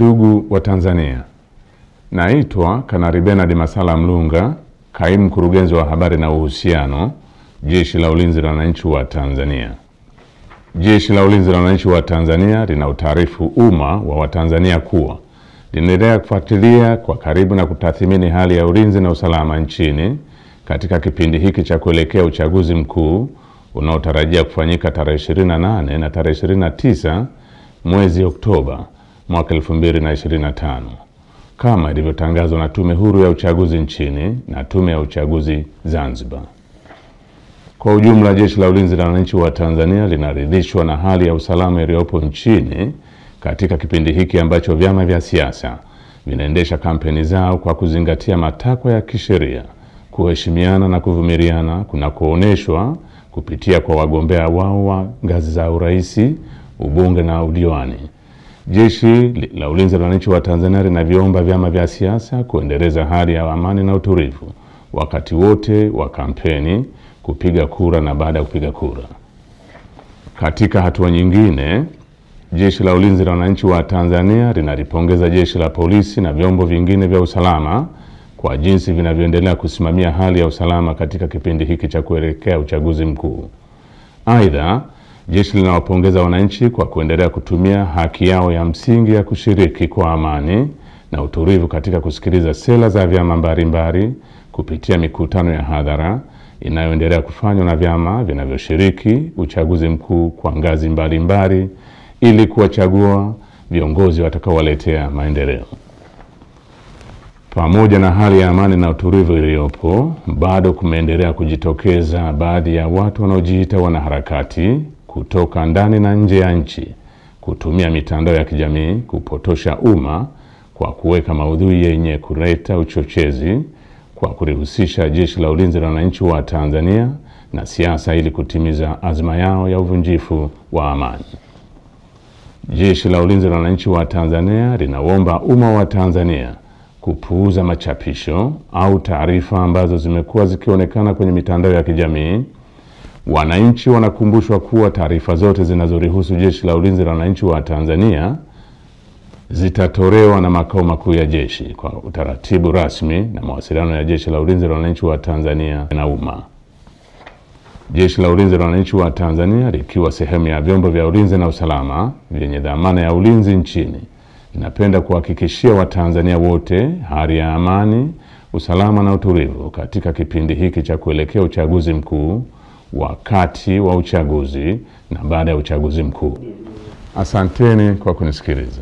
Ndugu wa Tanzania, naitwa Kanali Bernard Masala Mlunga, kaimu mkurugenzi wa habari na uhusiano, Jeshi la Ulinzi la Wananchi wa Tanzania. Jeshi la Ulinzi la Wananchi wa Tanzania linautaarifu umma wa Watanzania kuwa linaendelea kufuatilia kwa karibu na kutathmini hali ya ulinzi na usalama nchini katika kipindi hiki cha kuelekea uchaguzi mkuu unaotarajia kufanyika tarehe 28 na tarehe 29 mwezi Oktoba mwaka 2025 kama ilivyotangazwa na Tume Huru ya Uchaguzi nchini na Tume ya Uchaguzi Zanzibar. Kwa ujumla, Jeshi la Ulinzi la Wananchi wa Tanzania linaridhishwa na hali ya usalama iliyopo nchini katika kipindi hiki ambacho vyama vya siasa vinaendesha kampeni zao kwa kuzingatia matakwa ya kisheria, kuheshimiana na kuvumiliana kunakooneshwa kupitia kwa wagombea wao wa ngazi za urais, ubunge na udiwani. Jeshi la Ulinzi la Wananchi wa Tanzania linaviomba vyama vya siasa kuendeleza hali ya amani na utulivu wakati wote wa kampeni, kupiga kura na baada ya kupiga kura. Katika hatua nyingine, Jeshi la Ulinzi la Wananchi wa Tanzania linalipongeza Jeshi la Polisi na vyombo vingine vya usalama kwa jinsi vinavyoendelea kusimamia hali ya usalama katika kipindi hiki cha kuelekea uchaguzi mkuu. Aidha, jeshi linawapongeza wananchi kwa kuendelea kutumia haki yao ya msingi ya kushiriki kwa amani na utulivu katika kusikiliza sera za vyama mbalimbali kupitia mikutano ya hadhara inayoendelea kufanywa na vyama vinavyoshiriki uchaguzi mkuu kwa ngazi mbalimbali ili kuwachagua viongozi watakaowaletea maendeleo. Pamoja na hali ya amani na utulivu iliyopo, bado kumeendelea kujitokeza baadhi ya watu wanaojiita wanaharakati kutoka ndani na nje ya nchi kutumia mitandao ya kijamii kupotosha umma kwa kuweka maudhui yenye kuleta uchochezi kwa kulihusisha Jeshi la Ulinzi la Wananchi wa Tanzania na siasa ili kutimiza azma yao ya uvunjifu wa amani. Jeshi la Ulinzi la Wananchi wa Tanzania linaomba umma wa Tanzania kupuuza machapisho au taarifa ambazo zimekuwa zikionekana kwenye mitandao ya kijamii. Wananchi wanakumbushwa kuwa taarifa zote zinazorihusu Jeshi la Ulinzi la Wananchi wa Tanzania zitatolewa na makao makuu ya jeshi kwa utaratibu rasmi na mawasiliano ya Jeshi la Ulinzi la Wananchi wa Tanzania na umma. Jeshi la Ulinzi la Wananchi wa Tanzania likiwa sehemu ya vyombo vya ulinzi na usalama vyenye dhamana ya ulinzi nchini, ninapenda kuhakikishia Watanzania wote hali ya amani, usalama na utulivu katika kipindi hiki cha kuelekea uchaguzi mkuu, wakati wa uchaguzi na baada ya uchaguzi mkuu. Asanteni kwa kunisikiliza.